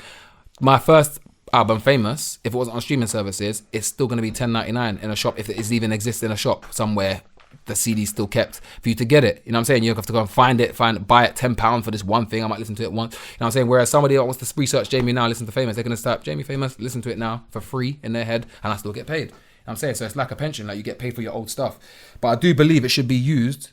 my first album, Famous, if it wasn't on streaming services, it's still going to be $10.99 in a shop, if it even exists in a shop somewhere. The CD's still kept for you to get it. You know what I'm saying? You have to go and buy it £10 for this one thing. I might listen to it once. You know what I'm saying? Whereas somebody that wants to research JME now, listen to Famous, they're going to start JME Famous, listen to it now for free in their head, and I still get paid. You know what I'm saying? So it's like a pension, like you get paid for your old stuff. But I do believe it should be used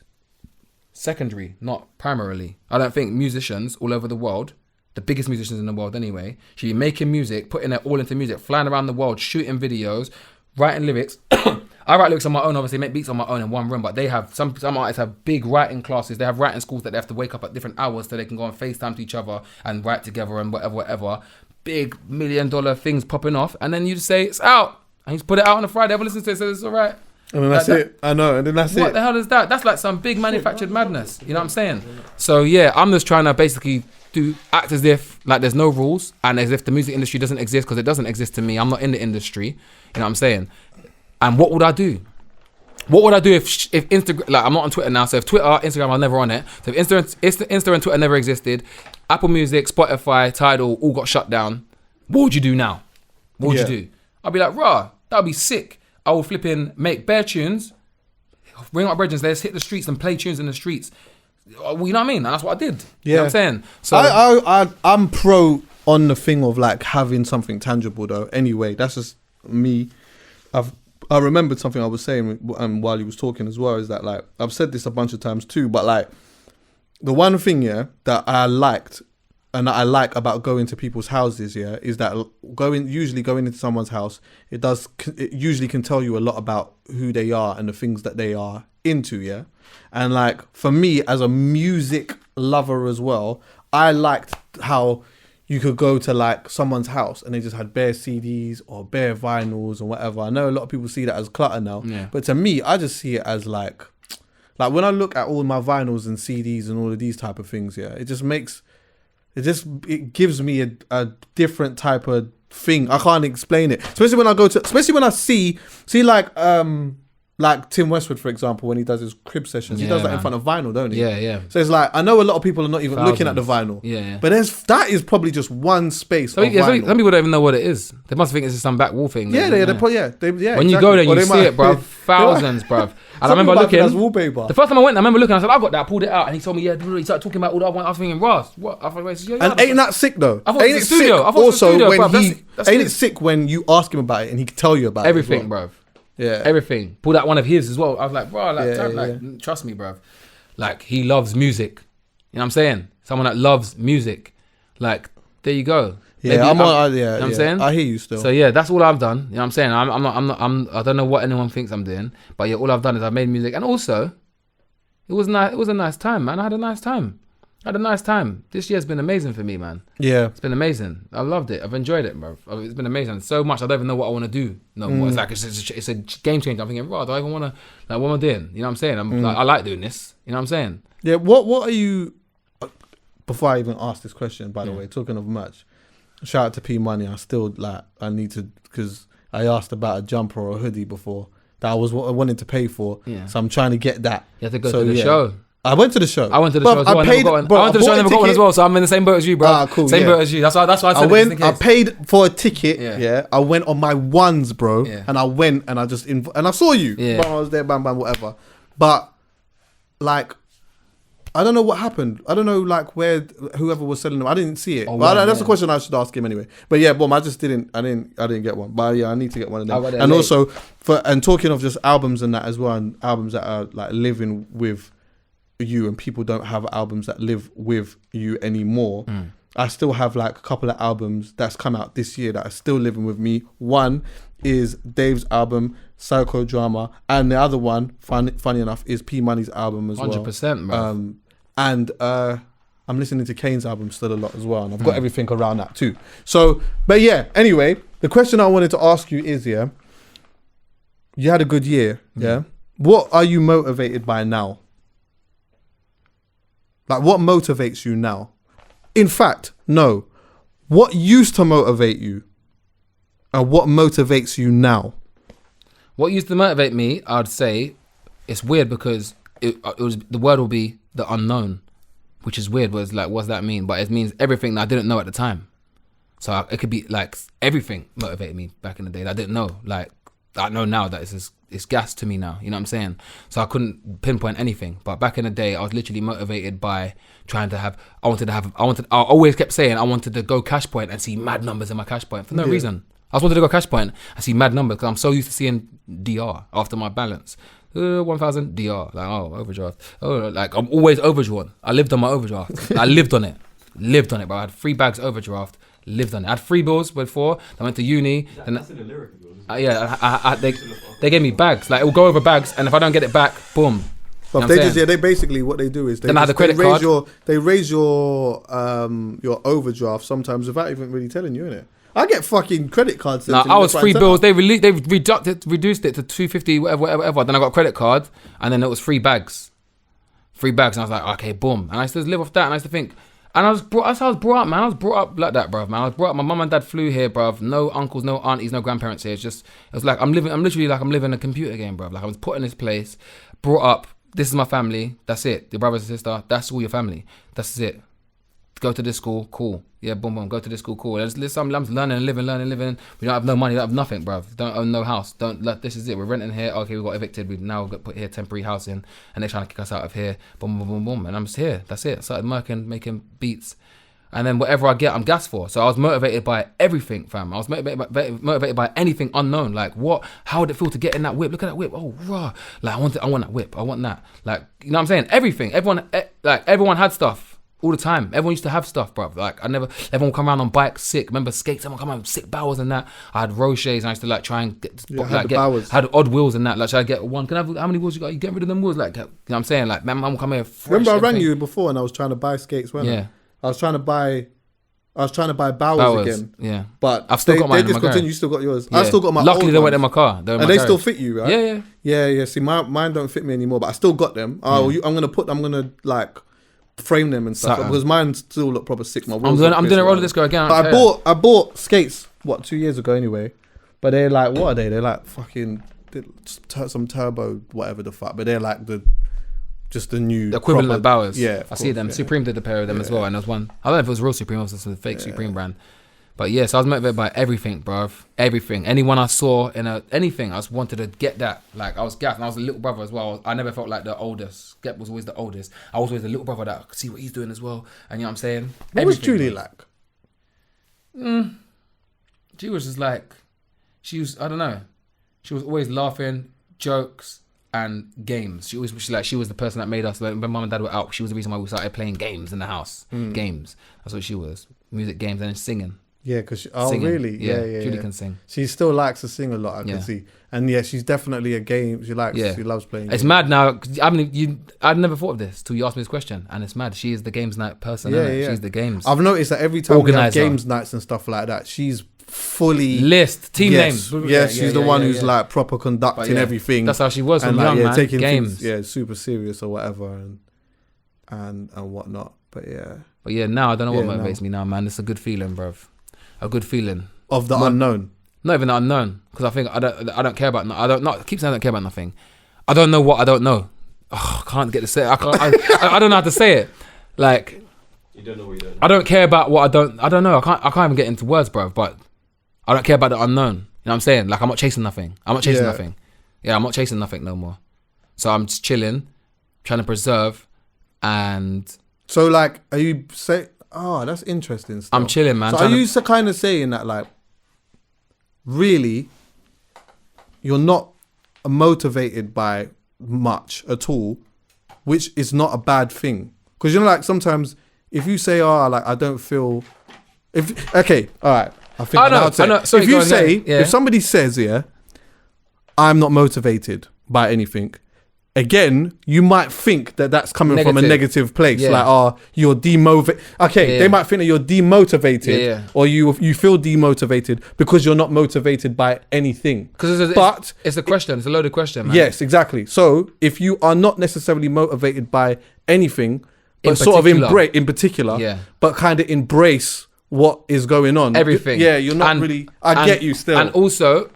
secondary, not primarily. I don't think musicians all over the world, the biggest musicians in the world anyway, should be making music, putting it all into music, flying around the world, shooting videos, writing lyrics. I write lyrics on my own, obviously, make beats on my own in one room, but they have, some artists have big writing classes, they have writing schools that they have to wake up at different hours so they can go on FaceTime to each other and write together and whatever. Big $1 million things popping off, and then you just say, it's out. And you just put it out on a Friday, everyone listens to it, says it's all right. And then that's it. I know, and then that's it. What the hell is that? That's like some big manufactured madness. You know what I'm saying? So yeah, I'm just trying to basically act as if like there's no rules and as if the music industry doesn't exist, because it doesn't exist to me. I'm not in the industry. You know what I'm saying? And what would I do? What would I do if Instagram, like I'm not on Twitter now, so if Twitter, Instagram, I'm never on it. So if Insta and Twitter never existed, Apple Music, Spotify, Tidal all got shut down, what would you do now? What would you do? I'd be like, that'd be sick. I will make bare tunes, bring up brethren, let's hit the streets and play tunes in the streets. You know what I mean? And that's what I did. Yeah. You know what I'm saying? So I'm pro on the thing of like having something tangible though. Anyway, that's just me. I remembered something I was saying while he was talking as well, is that like I've said this a bunch of times too, but like the one thing that I liked and that I like about going to people's houses is that usually going into someone's house, it usually can tell you a lot about who they are and the things that they are into, and like for me as a music lover as well, I liked how you could go to like someone's house and they just had bare CDs or bare vinyls or whatever. I know a lot of people see that as clutter now, but to me, I just see it as like when I look at all my vinyls and CDs and all of these type of things, it gives me a different type of thing. I can't explain it, especially when I see like Tim Westwood, for example, when he does his crib sessions, he does that in front of vinyl, don't he? Yeah. So it's like, I know a lot of people are not even looking at the vinyl. But that is probably just one space of vinyl. Some people don't even know what it is. They must think it's just some back wall thing. When exactly. You go there, you see it, bruv. Thousands, bruv. And I remember looking. The first time I went, I remember looking. I said, I got that. I pulled it out, and he told me, he started talking about all the other ones. I was thinking, Ross, what? I thought, and ain't that sick though? I thought it was studio. Ain't it sick when you ask him about it and he can tell you about everything, it? Everything, bruv. Yeah, everything. Pulled out one of his as well. I was like, bro, trust me, bro. Like, he loves music. You know what I'm saying? Someone that loves music. Like, there you go. Yeah, you know what I'm saying? I hear you still. So yeah, that's all I've done. You know what I'm saying? I don't know what anyone thinks I'm doing, but yeah, all I've done is I've made music, and also, it was a nice time, man. I had a nice time. This year's been amazing for me, man. Yeah. It's been amazing. I loved it. I've enjoyed it, bro. It's been amazing. So much, I don't even know what I want to do no more. It's like, it's a game changer. I'm thinking, do I even want to, like, what am I doing? You know what I'm saying? I like doing this. You know what I'm saying? Yeah, what are you, before I even ask this question, by the way, talking of merch, shout out to P Money. I need to, because I asked about a jumper or a hoodie before that I wanted to pay for. Yeah. So I'm trying to get that. You have to go to the show. I went to the show. I went to the show as well. I went to the show and never got one as well. So I'm in the same boat as you, bro. Cool. Same boat as you. That's why I said I paid for a ticket. Yeah. I went on my ones, bro. Yeah. And I went and I just and I saw you. Yeah. I was there, bam, whatever. But like, I don't know what happened. I don't know like where whoever was selling them. I didn't see it. That's a question I should ask him anyway. But yeah, boom. I didn't get one. But yeah, I need to get one of them. And also talking of just albums and that as well, and albums that are like living with you, and people don't have albums that live with you anymore. I still have like a couple of albums that's come out this year that are still living with me. One is Dave's album, Psychodrama, and the other one, funny enough, is P Money's album as 100%, well. 100%, and I'm listening to Kane's album still a lot as well, and I've got everything around that too. So, but yeah, anyway, the question I wanted to ask you is, you had a good year, what are you motivated by now? Like, what motivates you now? In fact, no. What used to motivate you? And what motivates you now? What used to motivate me, I'd say, it's weird because it was the word will be the unknown, which is weird. Was like, what's that mean? But it means everything that I didn't know at the time. So it could be like everything motivated me back in the day that I didn't know. Like, I know now that it's gas to me now, you know what I'm saying? So I couldn't pinpoint anything. But back in the day, I was literally motivated by trying to have, I always kept saying I wanted to go cash point and see mad numbers in my cash point for no reason. I just wanted to go cash point and see mad numbers because I'm so used to seeing DR after my balance. 1,000 DR, like, overdraft. Like, I'm always overdrawn. I lived on my overdraft. I lived on it, bro. I had 3 bags overdraft, lived on it. I had 3 bills before. I went to uni. That's in the lyric. They gave me bags. Like, it will go over bags, and if I don't get it back, boom. But they basically what they do is they raise your overdraft sometimes without even really telling you, innit? I get fucking credit cards. I was 3 bills. They reduced it to 250, whatever. Then I got a credit card, and then it was 3 bags. 3 bags, and I was like, okay, boom. And I used to live off that, and I used to think. And that's how I was brought up, man. I was brought up like that, bruv, man. I was brought up, my mum and dad flew here, bruv. No uncles, no aunties, no grandparents here. It was like, I'm literally like I'm living a computer game, bruv. Like, I was put in this place, brought up, this is my family, that's it. Your brothers and sister, that's all your family. That's it. Go to this school, cool. Yeah, boom, boom, go to this school, cool. I'm learning and living. We don't have no money, don't have nothing, bruv. Don't own no house. This is it. We're renting here. Okay, we got evicted. We've now got put here temporary housing, and they're trying to kick us out of here. Boom, boom, boom, boom. And I'm just here. That's it. I started making beats. And then whatever I get, I'm gassed for. So I was motivated by everything, fam. I was motivated by anything unknown. Like, what? How would it feel to get in that whip? Look at that whip. Oh, raw. Like, I want that whip. I want that. Like, you know what I'm saying? Everything. Everyone had stuff all the time. Everyone used to have stuff, bruv. Like, everyone would come around on bikes sick. Remember skates? Everyone come around with sick bowers and that. I had Rochers and I used to like try and had odd wheels and that. Like, should I get one? How many wheels you got? You get rid of them wheels? Like, you know what I'm saying? Like, man will come here fresh. Remember I rang you before and I was trying to buy skates, wasn't I? I was trying to buy Bowers again. Yeah. But I've still got mine. They discontinued, you still got yours. Yeah. I still got my Luckily old they ones. went in my car. And they still fit you, right? Yeah. See, mine don't fit me anymore, but I still got them. I'm gonna like frame them and stuff because mine still look proper sick. I'm doing a roller disco again. But I bought skates 2 years ago anyway. But they're like, what are they? They're like fucking some turbo whatever the fuck. But they're like the new equivalent of Bowers. Yeah, I see them. Supreme did a pair of them as well, and there's one. I don't know if it was real Supreme or just a fake Supreme brand. But yes, I was motivated by everything, bruv. Everything. Anyone I saw in anything, I just wanted to get that. Like, I was gassed, and I was a little brother as well. I never felt like the oldest. Skep was always the oldest. I was always the little brother that I could see what he's doing as well. And you know what I'm saying? What was Julie like? She was just like, she was always laughing, jokes, and games. She was the person that made us. Like, when mum and dad were out, she was the reason why we started playing games in the house. Games. That's what she was. Music, games, and singing. Yeah, because really? Yeah. Julie can sing. She still likes to sing a lot. I can see, and she's definitely a game. She loves playing. It's games. mad now. I'd never thought of this till you asked me this question, and it's mad. She is the games night person. Yeah. She's the games. I've noticed that every time we have games nights and stuff like that, she's fully list team names. Yeah, she's the one who's like proper conducting everything. That's how she was from young, man. Taking games. Things, super serious or whatever, and whatnot. But now I don't know what motivates me now, man. It's a good feeling, bruv. A good feeling of the unknown. Not even the unknown, because I think I don't care about. I keep saying I don't care about nothing. I don't know what I don't know. Oh, I can't get to say it. I don't know how to say it. Like, you don't know what you don't know. I don't care about what I don't know. I can't even get into words, bruv. But I don't care about the unknown. You know what I'm saying? Like, I'm not chasing nothing. Nothing. Yeah, I'm not chasing nothing no more. So I'm just chilling, trying to preserve, and so like, are you say? Oh, that's interesting stuff. I'm chilling, man. So are you kind of saying that, like, really, you're not motivated by much at all, which is not a bad thing? Because, you know, like, sometimes if you say, like, I don't feel... Okay, all right. I think I know. Sorry, if you say, if somebody says, I'm not motivated by anything... Again, you might think that that's coming from a negative place. Like, you're demotivated. Okay, they might think that you're demotivated or you feel demotivated because you're not motivated by anything. But it's a question. It's a loaded question, man. Yes, exactly. So if you are not necessarily motivated by anything, but sort of embrace, in particular, but kind of embrace what is going on. Everything. Yeah, you're not really... I get you still. And also,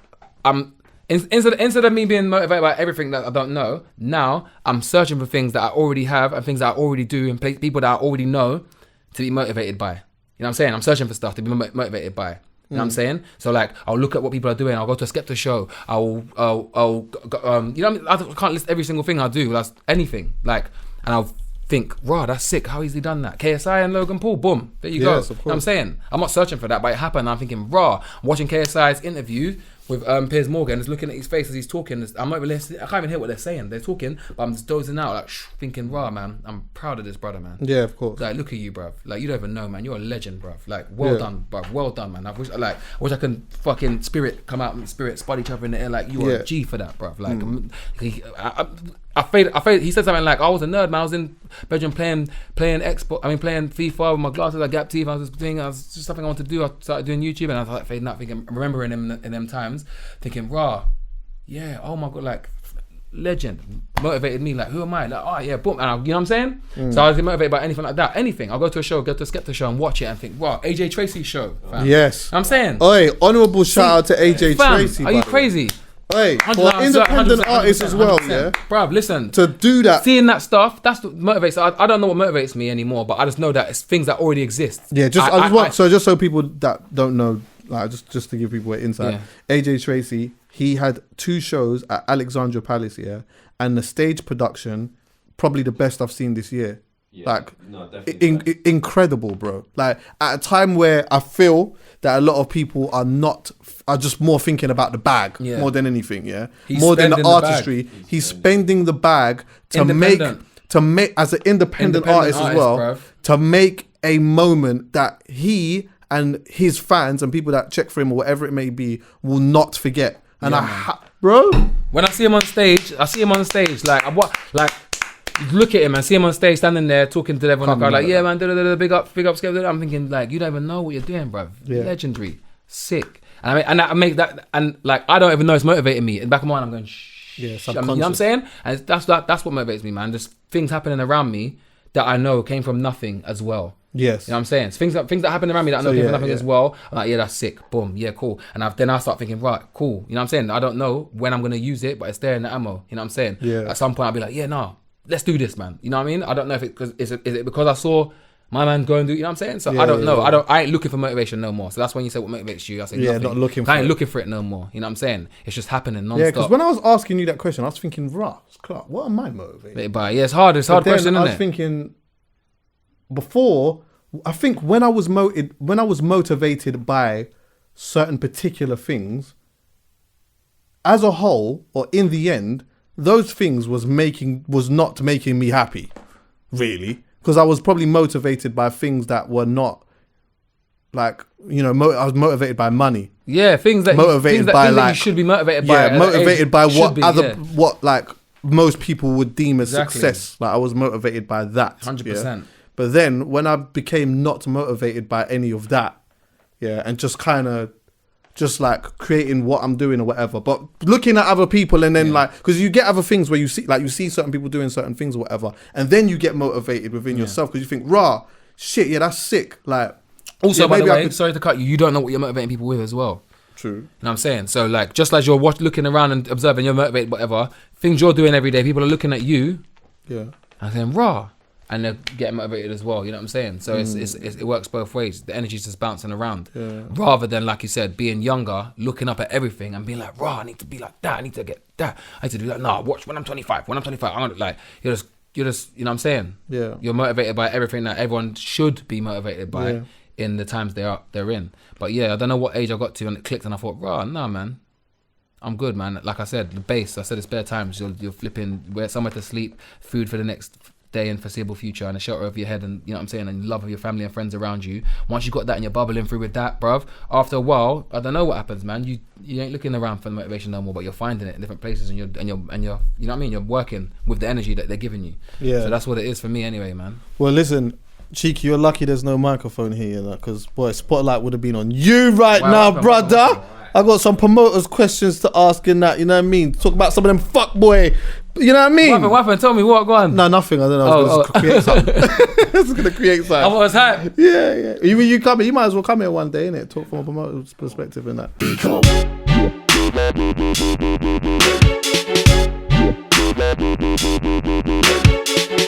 Instead of me being motivated by everything that I don't know, now I'm searching for things that I already have and things that I already do and people that I already know to be motivated by. You know what I'm saying? I'm searching for stuff to be motivated by. You know what I'm saying? So like, I'll look at what people are doing. I'll go to a Skepta show. I'll you know what I mean? I can't list every single thing I do. That's anything. Like, and I'll think, wow, that's sick. How easily done that? KSI and Logan Paul, boom. There you go. You know what I'm saying? I'm not searching for that, but it happened. I'm thinking, I'm watching KSI's interview with Piers Morgan, just looking at his face as he's talking. I can't even hear what they're saying. They're talking, but I'm just dozing out, like thinking, man, I'm proud of this brother, man. Yeah, of course. Like, look at you, bruv. Like, you don't even know, man. You're a legend, bruv. Like, well done, bruv. Well done, man. I wish I can fucking come out and spot each other in the air. Like, you are a G for that, bruv. Like, I fade. He said something like, I was a nerd, man. I was in bedroom playing FIFA with my glasses, like gap teeth. I was just something I wanted to do. I started doing YouTube, and I was like fading out, thinking, remembering him in them times, thinking, oh my god, like, legend. Motivated me, like, who am I? Like, boom. And you know what I'm saying? So I was motivated by anything like that. Anything. I'll go to a Skepta show and watch it and think, AJ Tracy's show. Fam. Yes. I'm saying. Oi, honourable shout out to AJ Tracy. Are you crazy? Hey, for independent artists as well, yeah? Bruv, listen. To do that. Seeing that stuff, that's what motivates. I don't know what motivates me anymore, but I just know that it's things that already exist. Yeah, just so people that don't know, like, just to give people an insight, AJ Tracy, he had 2 shows at Alexandra Palace, and the stage production, probably the best I've seen this year. Like, incredible, bro. Like, at a time where I feel that a lot of people are just more thinking about the bag more than anything, more than the artistry. He's spending the bag to make as an independent artist as well, bruv. To make a moment that he and his fans and people that check for him or whatever it may be will not forget. And bro, when I see him on stage, like look at him and see him on stage standing there talking to everyone in the crowd, like, yeah, man, big up, Skepta. I'm thinking, like, you don't even know what you're doing, bruv. Legendary, sick. And I make that, and like, I don't even know it's motivating me. In the back of my mind, I'm going, you know what I'm saying? And that's what motivates me, man. Just things happening around me that I know came from nothing as well. Yes. You know what I'm saying? It's things that happen around me that I know came from nothing as well. I'm like, yeah, that's sick. Boom. Yeah, cool. And then I start thinking, right, cool. You know what I'm saying? I don't know when I'm going to use it, but it's there in the ammo. You know what I'm saying? Yeah. At some point, I'll be like, yeah, no, let's do this, man. You know what I mean? I don't know if is it because I saw my man go and do, you know what I'm saying? So I don't know. I ain't looking for motivation no more. So that's when you say what motivates you. I say nothing. Not looking for it. I ain't looking for it no more. You know what I'm saying? It's just happening non-stop. Yeah, because when I was asking you that question, I was thinking, Clark, what am I motivated by? Yeah, it's hard. It's a hard question, isn't it? I was thinking before, I think when I was motivated by certain particular things, as a whole, or in the end, those things was not making me happy, really. Because I was probably motivated by things that were not, like, you know, I was motivated by money. Yeah, things that you should be motivated by. Yeah, motivated by what like most people would deem as success. Like, I was motivated by that. 100%. But then when I became not motivated by any of that, and just kind of just like creating what I'm doing or whatever, but looking at other people and then like, because you get other things where you see certain people doing certain things or whatever, and then you get motivated within yourself because you think, shit, that's sick. Like, also, by the way, sorry to cut you, you don't know what you're motivating people with as well. True. You know what I'm saying? So like, just as you're looking around and observing, you're motivated, whatever, things you're doing every day, people are looking at you and saying, and they're getting motivated as well. You know what I'm saying? So it works both ways. The energy's just bouncing around, rather than, like you said, being younger, looking up at everything and being like, I need to be like that. I need to get that. I need to do that. No, watch when I'm 25. I'm gonna, like, you're just, you know what I'm saying? Yeah. You're motivated by everything that everyone should be motivated by in the times they're in. But yeah, I don't know what age I got to and it clicked and I thought, nah, man, I'm good, man. Like I said, the base. I said it's spare times. You're flipping, somewhere to sleep, food for the next day and foreseeable future, and a shelter over your head, and you know what I'm saying, and love of your family and friends around you. Once you got that and you're bubbling through with that, bruv, after a while, I don't know what happens, man. You ain't looking around for motivation no more, but you're finding it in different places, and you're you know what I mean, you're working with the energy that they're giving you. So that's what it is for me anyway, man. Well, listen, Cheeky, you're lucky there's no microphone here, you know, because boy, spotlight would have been on you now, brother. I got some promoters questions to ask in that, you know what I mean? Talk about some of them fuck boy, you know what I mean? What happened? Tell me what, go on. No, nothing. I don't know. I was going to create something. I was going to create something. I was hyped. Yeah. You come here, you might as well come here one day, innit? Talk from a promoter's perspective and that.